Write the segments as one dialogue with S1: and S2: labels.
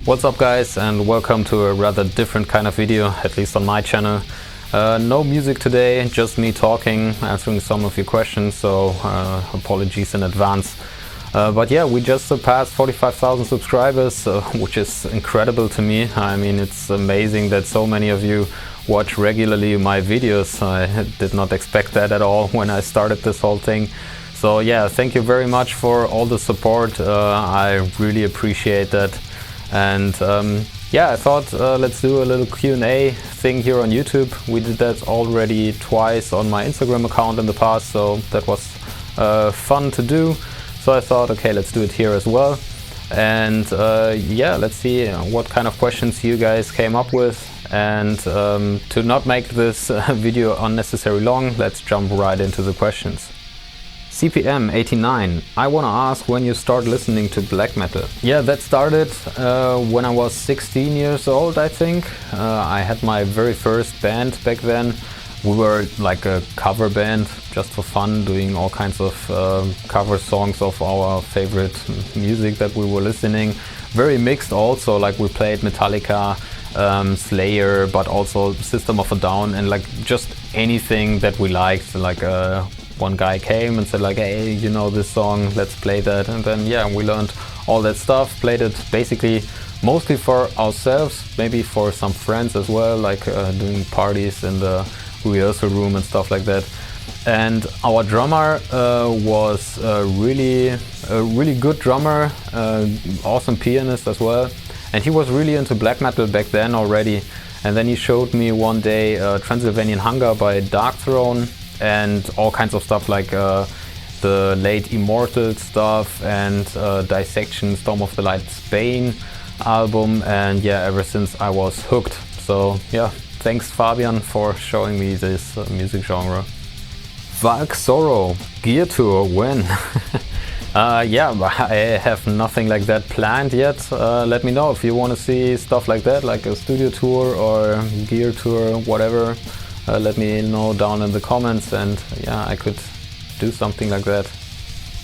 S1: What's up guys, and welcome to a rather different kind of video, at least on my channel. No music today, just me talking, answering some of your questions, so apologies in advance. But yeah, we just surpassed 45,000 subscribers, which is incredible to me. I mean, it's amazing that so many of you watch regularly my videos. I did not expect that at all when I started this whole thing. So yeah, thank you very much for all the support. I really appreciate that. And yeah, I thought let's do a little Q&A thing here on YouTube. We did that already twice on my Instagram account in the past, so that was fun to do. So I thought, okay, let's do it here as well. And yeah, let's see what kind of questions you guys came up with. And to not make this video unnecessarily long, let's jump right into the questions. CPM89, I want to ask when you start listening to black metal. Yeah, that started when I was 16 years old, I think. I had my very first band back then. We were like a cover band, just for fun, doing all kinds of cover songs of our favorite music that we were listening. Very mixed also, like we played Metallica, Slayer, but also System of a Down, and like just anything that we liked. Like one guy came and said like, hey, you know this song, let's play that. And then yeah, we learned all that stuff, played it basically mostly for ourselves, maybe for some friends as well, like doing parties in the rehearsal room and stuff like that. And our drummer was a really good drummer, awesome pianist as well. And he was really into black metal back then already. And then he showed me one day Transylvanian Hunger by Dark Throne, and all kinds of stuff like the late Immortal stuff and Dissection, Storm of the Light Spain album. And yeah, ever since I was hooked. So yeah, thanks Fabian for showing me this music genre. Valk Sorrow, Gear Tour, when? Yeah, I have nothing like that planned yet. Let me know if you want to see stuff like that, like a studio tour or gear tour, whatever. Let me know down in the comments, and yeah, I could do something like that.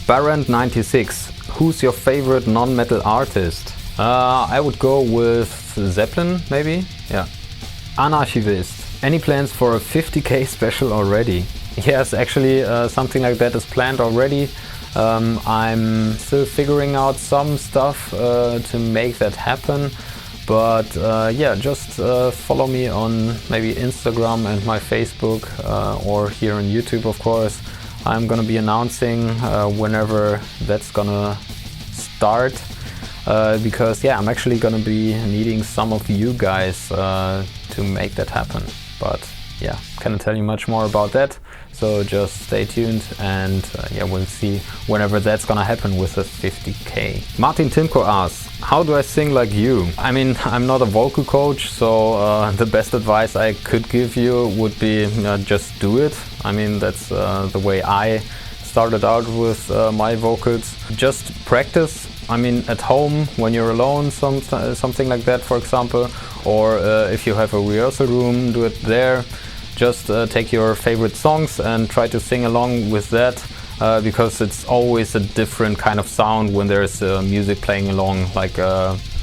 S1: Barrand96, who's your favorite non-metal artist? I would go with Zeppelin, maybe? Yeah. Anarchivist, any plans for a 50k special already? Yes, actually something like that is planned already. I'm still figuring out some stuff to make that happen. But yeah, just follow me on maybe Instagram and my Facebook, or here on YouTube, of course. I'm gonna be announcing whenever that's gonna start, because yeah, I'm actually gonna be needing some of you guys to make that happen. But yeah, can't tell you much more about that, so just stay tuned, and yeah, we'll see whenever that's gonna happen with the 50k. Martin Timko asks, how do I sing like you? I mean, I'm not a vocal coach, so the best advice I could give you would be just do it. I mean, that's the way I started out with my vocals. Just practice. I mean, at home, when you're alone, something like that, for example, or if you have a rehearsal room, do it there. Just take your favorite songs and try to sing along with that, because it's always a different kind of sound when there's music playing along, like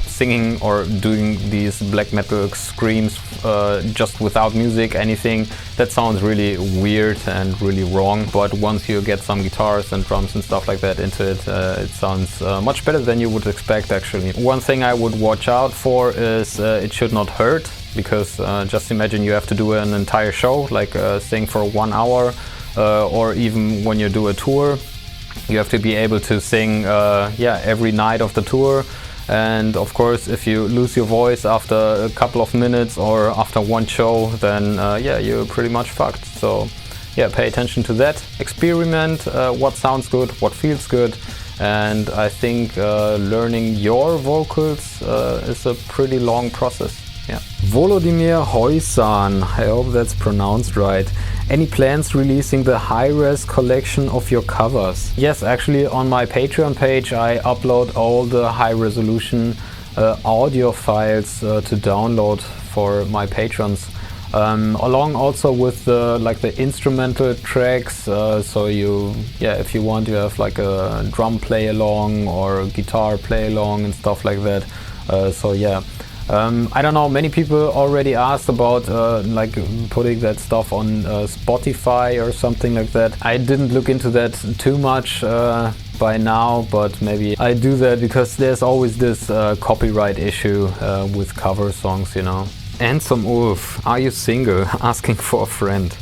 S1: singing or doing these black metal screams just without music, anything. That sounds really weird and really wrong, but once you get some guitars and drums and stuff like that into it, it sounds much better than you would expect, actually. One thing I would watch out for is it should not hurt, because just imagine you have to do an entire show, like sing for 1 hour, or even when you do a tour, you have to be able to sing yeah, every night of the tour. And of course, if you lose your voice after a couple of minutes or after one show, then yeah, you're pretty much fucked. So yeah, pay attention to that. Experiment what sounds good, what feels good. And I think learning your vocals is a pretty long process. Yeah. Volodymyr Hoysan, I hope that's pronounced right. Any plans releasing the high-res collection of your covers? Yes, actually on my Patreon page I upload all the high-resolution audio files to download for my patrons. Along also with the the instrumental tracks, so if you want, you have like a drum play along or a guitar play along and stuff like that. So yeah. I don't know, many people already asked about like putting that stuff on Spotify or something like that. I didn't look into that too much by now, but maybe I do that because there's always this copyright issue with cover songs, you know. And some Ulf, are you single? Asking for a friend.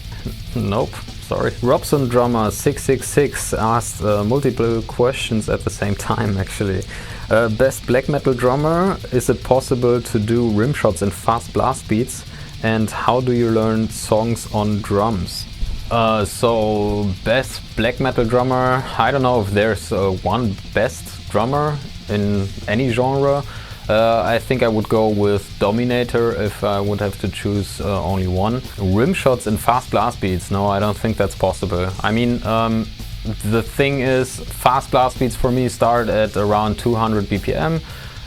S1: Nope, sorry. Robson Drummer 666 asked multiple questions at the same time, actually. Best black metal drummer, is it possible to do rim shots and fast blast beats? And how do you learn songs on drums? So best black metal drummer, I don't know if there's one best drummer in any genre. I think I would go with Dominator if I would have to choose only one. Rim shots and fast blast beats, no, I don't think that's possible. I mean, the thing is, fast blast beats for me start at around 200 BPM,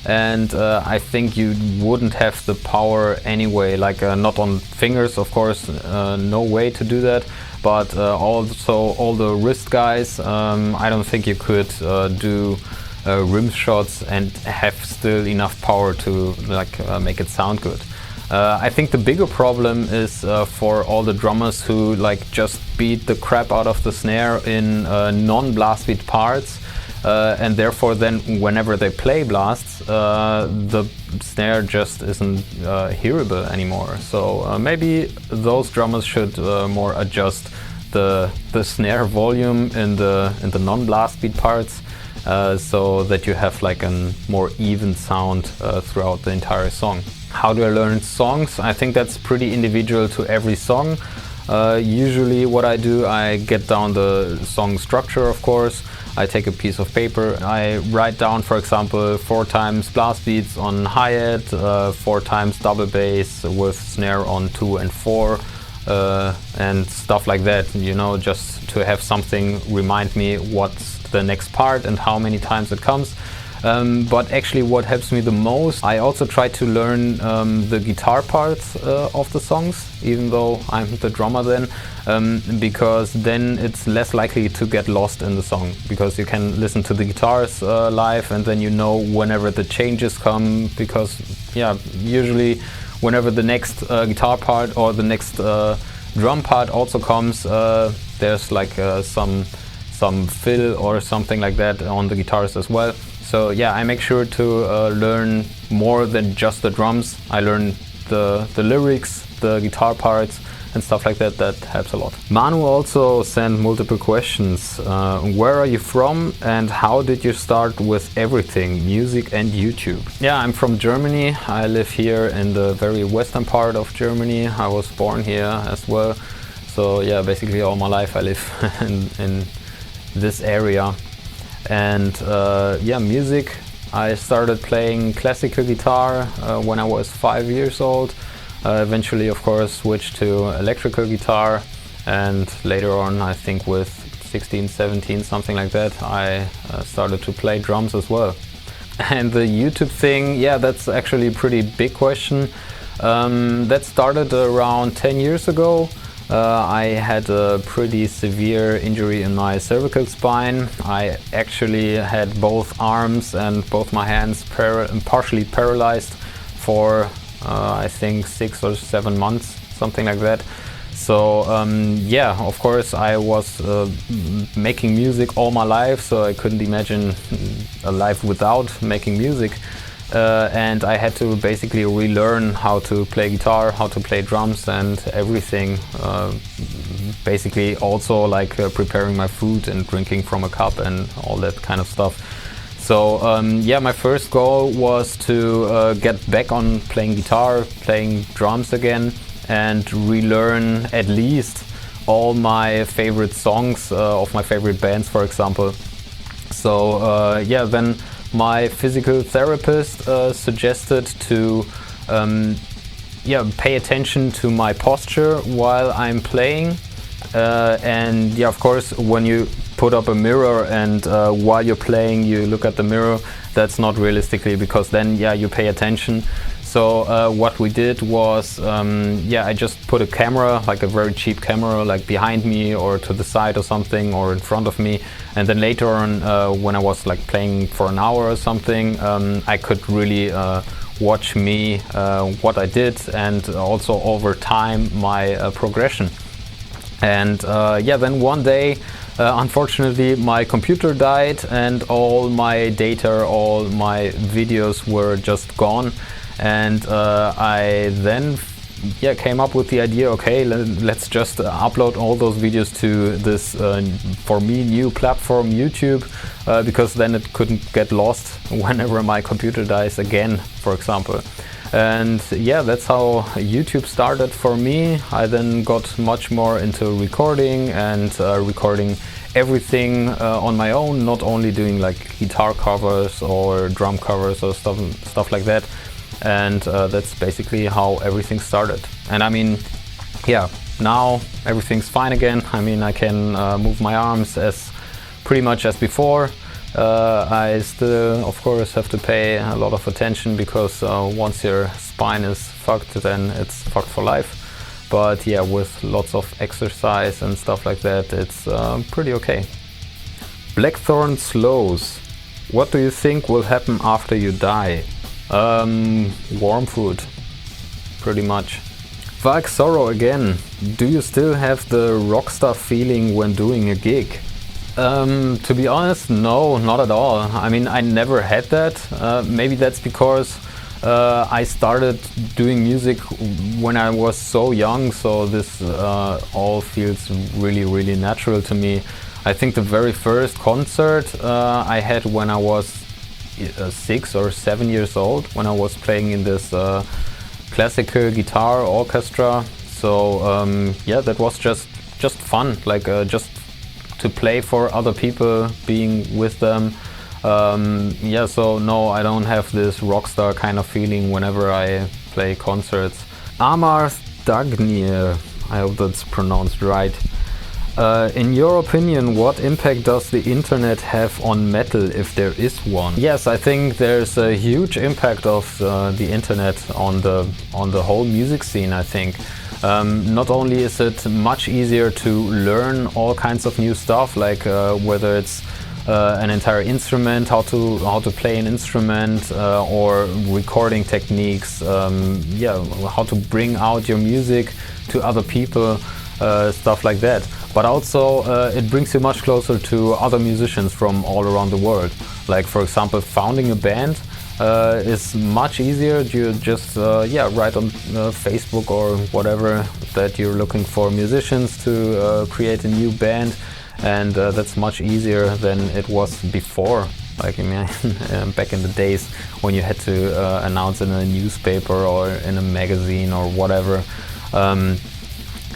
S1: and I think you wouldn't have the power anyway, like not on fingers, of course, no way to do that, but also all the wrist guys, I don't think you could do rim shots and have still enough power to like make it sound good. I think the bigger problem is for all the drummers who like just beat the crap out of the snare in non-blast beat parts, and therefore then whenever they play blasts, the snare just isn't hearable anymore. So maybe those drummers should more adjust the snare volume in the non-blast beat parts, so that you have like a more even sound throughout the entire song. How do I learn songs? I think that's pretty individual to every song. Usually what I do, I get down the song structure, of course. I take a piece of paper, I write down, for example, 4 times blast beats on hi-hat, 4 times double bass with snare on 2 and 4, and stuff like that, you know, just to have something remind me what's the next part and how many times it comes. But actually what helps me the most, I also try to learn the guitar parts of the songs, even though I'm the drummer then, because then it's less likely to get lost in the song, because you can listen to the guitars live and then you know whenever the changes come, because yeah, usually whenever the next guitar part or the next drum part also comes, there's like some fill or something like that on the guitars as well. So yeah, I make sure to learn more than just the drums. I learn the lyrics, the guitar parts and stuff like that. That helps a lot. Manu also sent multiple questions. Where are you from and how did you start with everything, music and YouTube? Yeah, I'm from Germany. I live here in the very western part of Germany. I was born here as well. So yeah, basically all my life I live in this area. And yeah, music, I started playing classical guitar when I was 5 years old. Eventually, of course, switched to electrical guitar, and later on, I think with 16, 17, something like that, I started to play drums as well. And the YouTube thing, yeah, that's actually a pretty big question. That started around 10 years ago. I had a pretty severe injury in my cervical spine. I actually had both arms and both my hands partially paralyzed for I think 6 or 7 months, something like that. So yeah, of course I was making music all my life, so I couldn't imagine a life without making music. And I had to basically relearn how to play guitar, how to play drums and everything. Basically also like preparing my food and drinking from a cup and all that kind of stuff. So yeah, my first goal was to get back on playing guitar, playing drums again, and relearn at least all my favorite songs of my favorite bands, for example. So yeah, then my physical therapist suggested to yeah, pay attention to my posture while I'm playing. And yeah, of course, when you put up a mirror and while you're playing you look at the mirror, that's not realistically, because then yeah, you pay attention. So what we did was, I just put a camera, like a very cheap camera, like behind me or to the side or something, or in front of me. And then later on, when I was like playing for an hour or something, I could really watch me, what I did, and also over time my progression. And then one day, unfortunately, my computer died and all my data, all my videos were just gone. And I then came up with the idea, okay, let's just upload all those videos to this, for me, new platform, YouTube, because then it couldn't get lost whenever my computer dies again, for example. And yeah, that's how YouTube started for me. I then got much more into recording and recording everything on my own, not only doing like guitar covers or drum covers or stuff like that. And that's basically how everything started. And I mean, yeah, now everything's fine again. I mean, I can move my arms as pretty much as before. I still, of course, have to pay a lot of attention because once your spine is fucked, then it's fucked for life. But yeah, with lots of exercise and stuff like that, it's pretty okay. Blackthorn slows. What do you think will happen after you die? Warm food, pretty much. Valk Sorrow again. Do you still have the Rockstar feeling when doing a gig? To be honest, no, not at all. I mean, I never had that. Maybe that's because I started doing music when I was so young, so this all feels really, really natural to me. I think the very first concert I had when I was 6 or 7 years old, when I was playing in this classical guitar orchestra. So that was just fun, like just to play for other people, being with them. So no, I don't have this rockstar kind of feeling whenever I play concerts. Amar Stagnir, I hope that's pronounced right. In your opinion, what impact does the internet have on metal, if there is one? Yes, I think there's a huge impact of the internet on the whole music scene, I think. Not only is it much easier to learn all kinds of new stuff, like whether it's an entire instrument, how to play an instrument, or recording techniques, how to bring out your music to other people, stuff like that. But also it brings you much closer to other musicians from all around the world. Like, for example, founding a band is much easier. You just write on Facebook or whatever that you're looking for musicians to create a new band, and that's much easier than it was before. Like, I mean, back in the days when you had to announce in a newspaper or in a magazine or whatever.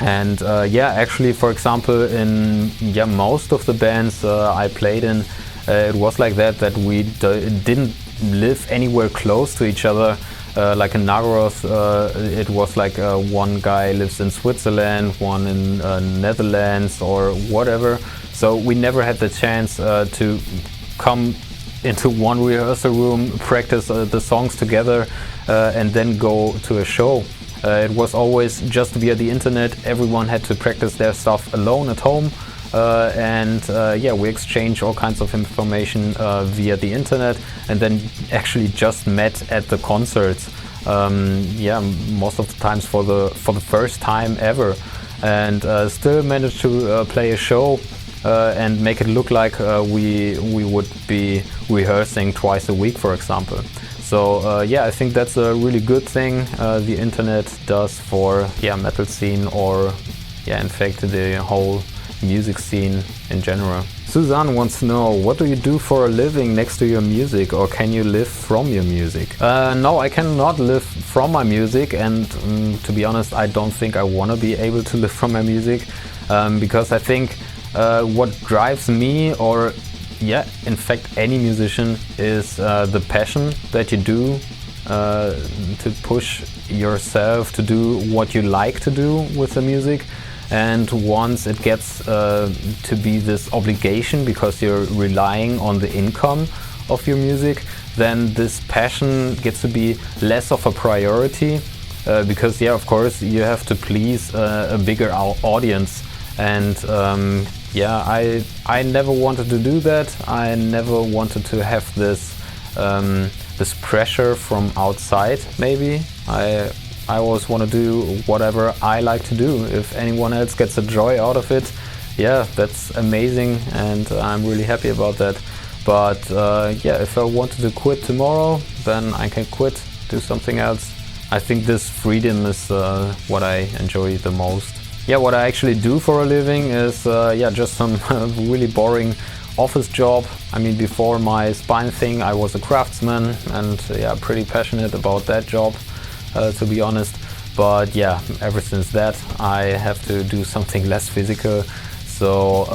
S1: Actually, for example, in most of the bands I played in, it was like that we didn't live anywhere close to each other. Like in Nagaroth, it was like one guy lives in Switzerland, one in Netherlands or whatever. So we never had the chance to come into one rehearsal room, practice the songs together, and then go to a show. It was always just via the internet. Everyone had to practice their stuff alone at home, we exchanged all kinds of information via the internet, and then actually just met at the concerts. Most of the times for the first time ever, and still managed to play a show and make it look like we would be rehearsing twice a week, for example. So I think that's a really good thing the internet does for metal scene, or in fact the whole music scene in general. Suzanne wants to know, what do you do for a living next to your music, or can you live from your music? No, I cannot live from my music, and to be honest, I don't think I want to be able to live from my music, because I think what drives me, or in fact any musician, is the passion that you do, to push yourself to do what you like to do with the music. And once it gets to be this obligation because you're relying on the income of your music, then this passion gets to be less of a priority, because yeah, of course you have to please a bigger audience. And yeah, I never wanted to do that. I never wanted to have this this pressure from outside. Maybe I always want to do whatever I like to do. If anyone else gets a joy out of it, yeah, that's amazing, and I'm really happy about that. But yeah, if I wanted to quit tomorrow, then I can quit, do something else. I think this freedom is what I enjoy the most. Yeah, what I actually do for a living is yeah, just some really boring office job. I mean, before my spine thing, I was a craftsman, and yeah, pretty passionate about that job, to be honest. But yeah, ever since that, I have to do something less physical. So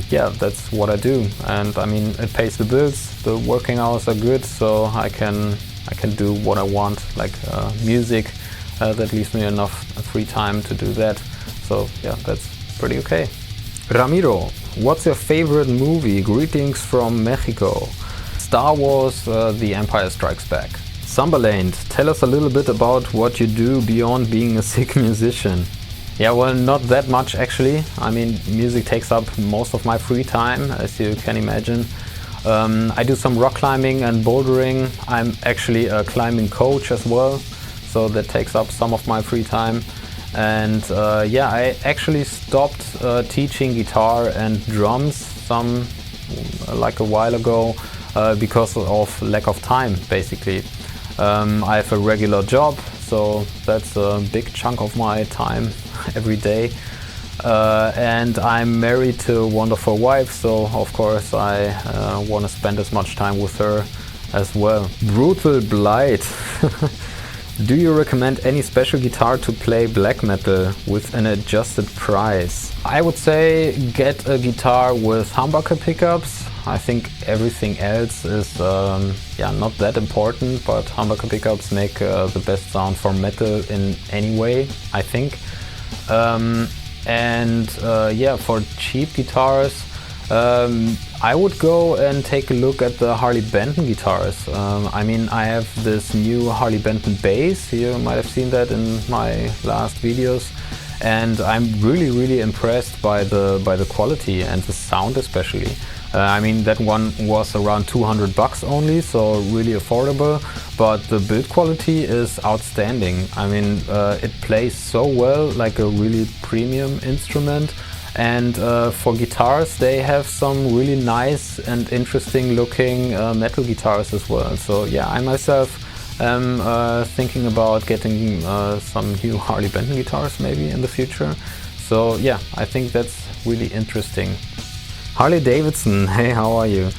S1: yeah, that's what I do, and I mean, it pays the bills. The working hours are good, so I can do what I want, like music. That leaves me enough free time to do that. So yeah, that's pretty okay. Ramiro, what's your favorite movie? Greetings from Mexico. Star Wars: The Empire Strikes Back. Sumberland, tell us a little bit about what you do beyond being a sick musician. Yeah, well, not that much actually. I mean, music takes up most of my free time, as you can imagine. I do some rock climbing and bouldering. I'm actually a climbing coach as well, so that takes up some of my free time. And yeah, I actually stopped teaching guitar and drums like a while ago because of lack of time, basically. I have a regular job, so that's a big chunk of my time every day. And I'm married to a wonderful wife, so of course I want to spend as much time with her as well. Brutal Blight. Do you recommend any special guitar to play black metal with an adjusted price? I would say get a guitar with humbucker pickups. I think everything else is yeah, not that important, but humbucker pickups make the best sound for metal in any way, I think. And yeah, for cheap guitars, I would go and take a look at the Harley Benton guitars. I mean, I have this new Harley Benton bass. You might have seen that in my last videos, and I'm really impressed by the quality and the sound especially. I mean, that one was around 200 bucks only, so really affordable, but the build quality is outstanding. I mean, it plays so well, like a really premium instrument. And for guitars, they have some really nice and interesting looking metal guitars as well. So yeah, I myself am thinking about getting some new Harley Benton guitars maybe in the future. So yeah, I think that's really interesting. Harley Davidson, hey, how are you?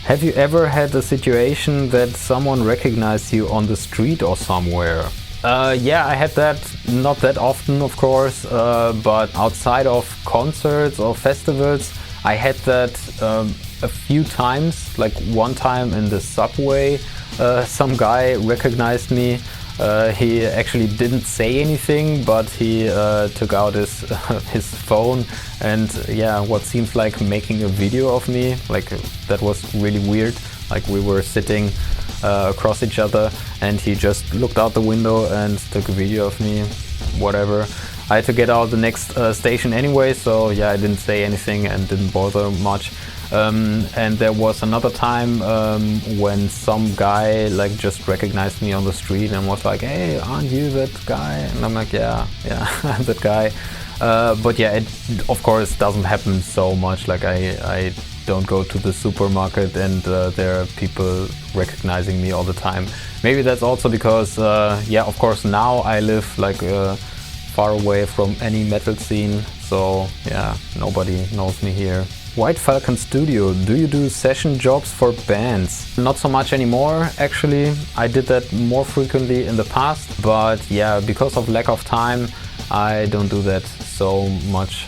S1: Have you ever had a situation that someone recognized you on the street or somewhere? Yeah, I had that, not that often of course, but outside of concerts or festivals, I had that a few times. Like one time in the subway, some guy recognized me. He actually didn't say anything, but he took out his phone and yeah, what seems like making a video of me. Like that was really weird. Like we were sitting across each other and he just looked out the window and took a video of me, whatever. I had to get out the next station anyway, so yeah, I didn't say anything and didn't bother much. And there was another time when some guy like just recognized me on the street and was like, "Hey, aren't you that guy?" And I'm like, yeah, I'm that guy. But yeah, it of course doesn't happen so much. Like I don't go to the supermarket and there are people recognizing me all the time. Maybe that's also because yeah, of course now I live like far away from any metal scene, so yeah, nobody knows me here. White Falcon Studio, do you do session jobs for bands? Not so much anymore, actually. I did that more frequently in the past, but yeah, because of lack of time, I don't do that so much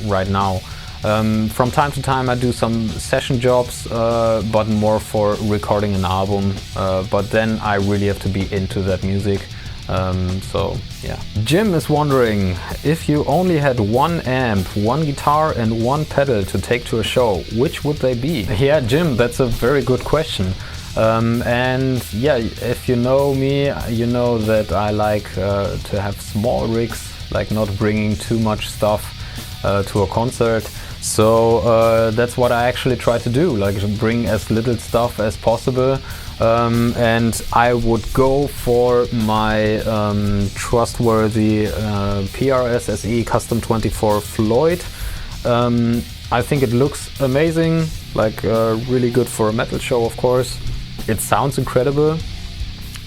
S1: right now. From time to time I do some session jobs, but more for recording an album, but then I really have to be into that music. So yeah. Jim is wondering, if you only had one amp, one guitar and one pedal to take to a show, which would they be? Yeah, Jim, that's a very good question. And yeah, if you know me, you know that I like to have small rigs, like not bringing too much stuff to a concert. So that's what I actually try to do, like to bring as little stuff as possible. And I would go for my trustworthy PRS SE Custom 24 Floyd. I think it looks amazing, like really good for a metal show, of course. It sounds incredible.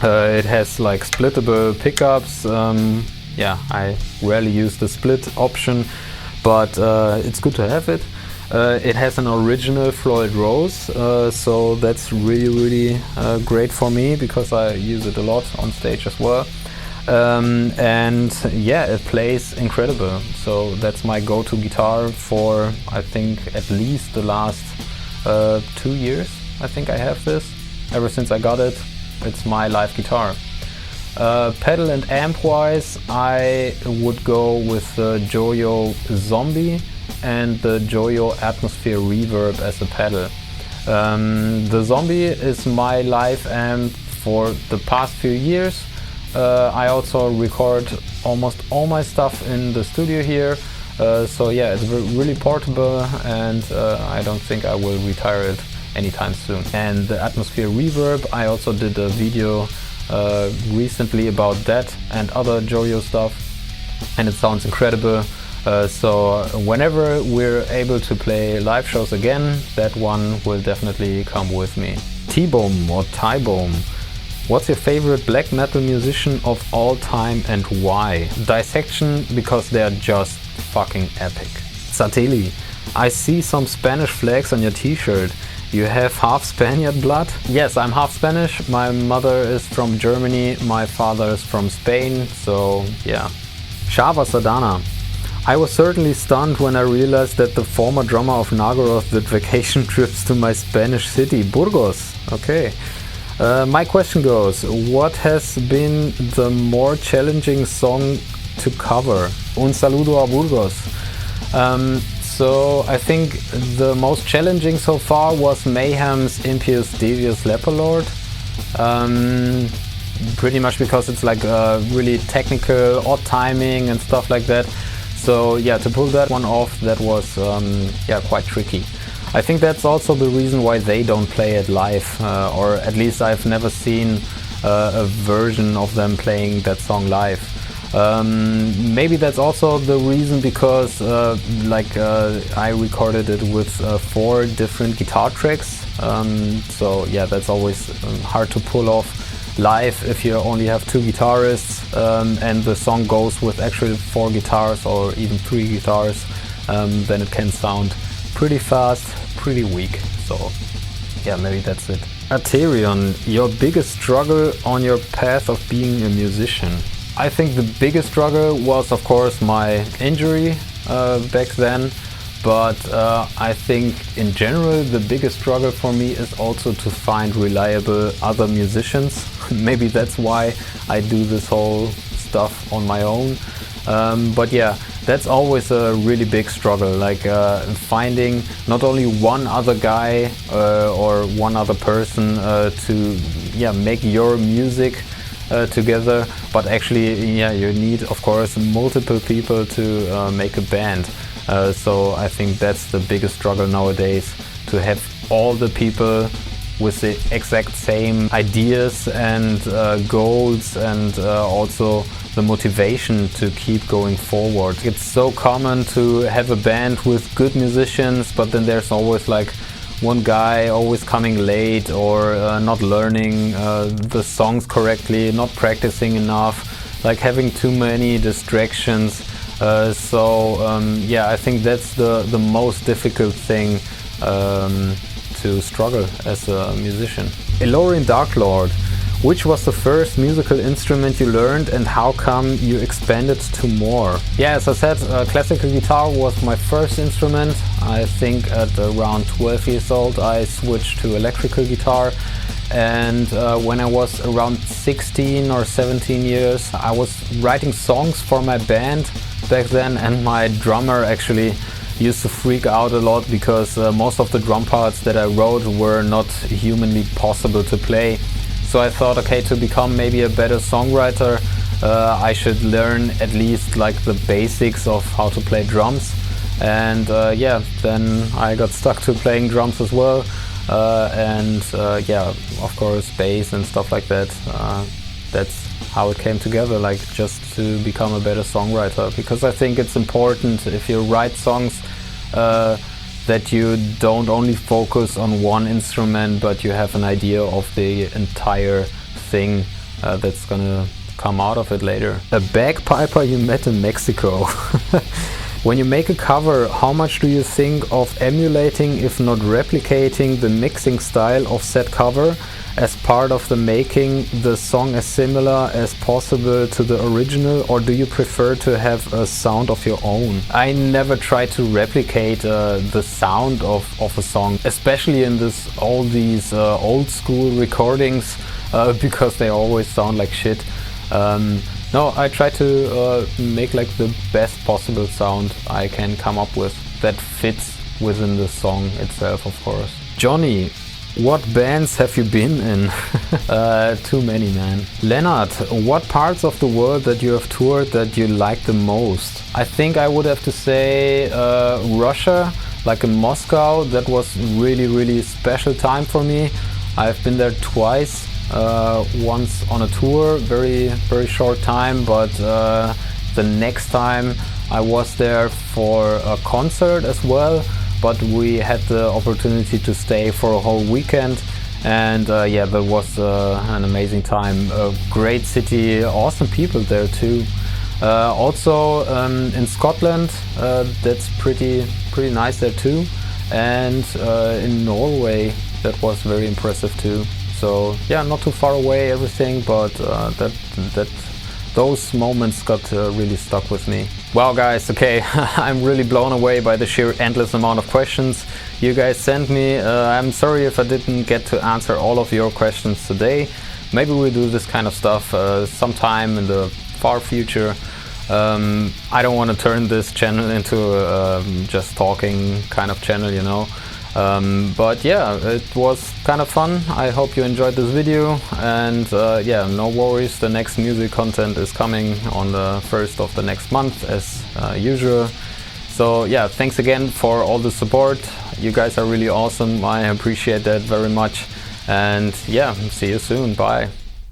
S1: It has like splittable pickups. Yeah, I rarely use the split option, but it's good to have it. It has an original Floyd Rose, so that's really great for me because I use it a lot on stage as well. And yeah, it plays incredible. So that's my go-to guitar for, I think, at least the last 2 years. I think I have this. Ever since I got it, it's my live guitar. Pedal and amp wise, I would go with the Joyo Zombie and the Joyo Atmosphere Reverb as a pedal. The Zombie is my live amp for the past few years. I also record almost all my stuff in the studio here. So yeah, it's really portable, and I don't think I will retire it anytime soon. And the Atmosphere Reverb, I also did a video recently about that and other Joyo stuff, and it sounds incredible. So whenever we're able to play live shows again, that one will definitely come with me. T-Bome or Ty-Bome. What's your favorite black metal musician of all time and why? Dissection, because they're just fucking epic. Sateli. I see some Spanish flags on your t-shirt. You have half Spaniard blood? Yes, I'm half Spanish. My mother is from Germany, my father is from Spain, so yeah. Shava Sadana. I was certainly stunned when I realized that the former drummer of Nagoroth did vacation trips to my Spanish city, Burgos. Okay. My question goes, what has been the more challenging song to cover? Un saludo a Burgos. So I think the most challenging so far was Mayhem's Impious Devious Leperlord. Pretty much because it's like really technical, odd timing and stuff like that. So yeah, to pull that one off, that was yeah, quite tricky. I think that's also the reason why they don't play it live, or at least I've never seen a version of them playing that song live. Maybe that's also the reason because I recorded it with 4 different guitar tracks. So yeah, that's always hard to pull off live if you only have 2 guitarists, and the song goes with actually 4 guitars or even 3 guitars. Then it can sound pretty fast, pretty weak. So yeah, maybe that's it. Aterion, your biggest struggle on your path of being a musician? I think the biggest struggle was, of course, my injury back then, but I think in general the biggest struggle for me is also to find reliable other musicians. Maybe that's why I do this whole stuff on my own. But yeah, that's always a really big struggle, like finding not only one other guy or one other person to make your music together, but actually you need, of course, multiple people to make a band. So I think that's the biggest struggle nowadays, to have all the people with the exact same ideas and goals, and also the motivation to keep going forward. It's so common to have a band with good musicians, but then there's always like one guy always coming late, or not learning the songs correctly, not practicing enough, like having too many distractions. Yeah, I think that's the most difficult thing to struggle as a musician. Elorian Darklord, Which was the first musical instrument you learned and how come you expanded to more? Yeah, as I said, classical guitar was my first instrument. I think at around 12 years old I switched to electrical guitar, and when I was around 16 or 17 years I was writing songs for my band back then, and my drummer actually used to freak out a lot because most of the drum parts that I wrote were not humanly possible to play. So I thought, okay, to become maybe a better songwriter, I should learn at least like the basics of how to play drums. And yeah, then I got stuck to playing drums as well. Yeah, of course, bass and stuff like that. That's how it came together, like just to become a better songwriter. Because I think it's important if you write songs that you don't only focus on one instrument, but you have an idea of the entire thing that's gonna come out of it later. A bagpiper you met in Mexico. When you make a cover, how much do you think of emulating, if not replicating, the mixing style of said cover as part of the making the song as similar as possible to the original, or do you prefer to have a sound of your own? I never try to replicate the sound of a song, especially in all these old school recordings, because they always sound like shit. No, I try to make like the best possible sound I can come up with that fits within the song itself, of course. Johnny, what bands have you been in? Too many, man. Leonard, what parts of the world that you have toured that you like the most? I think I would have to say Russia, like in Moscow. That was really special time for me. I've been there twice. Once on a tour, very short time, but the next time I was there for a concert as well, but we had the opportunity to stay for a whole weekend, and yeah, that was an amazing time. A great city, awesome people there too. Also in Scotland, that's pretty nice there too, and in Norway that was very impressive too. So yeah, not too far away, everything, but those moments got really stuck with me. Wow guys, okay, I'm really blown away by the sheer endless amount of questions you guys sent me. I'm sorry if I didn't get to answer all of your questions today. Maybe we'll do this kind of stuff sometime in the far future. I don't want to turn this channel into just talking kind of channel, you know. But yeah, it was kind of fun. I hope you enjoyed this video, and yeah, no worries, the next music content is coming on the 1st of the next month as usual. So yeah, thanks again for all the support. You guys are really awesome. I appreciate that very much, and yeah, see you soon. Bye.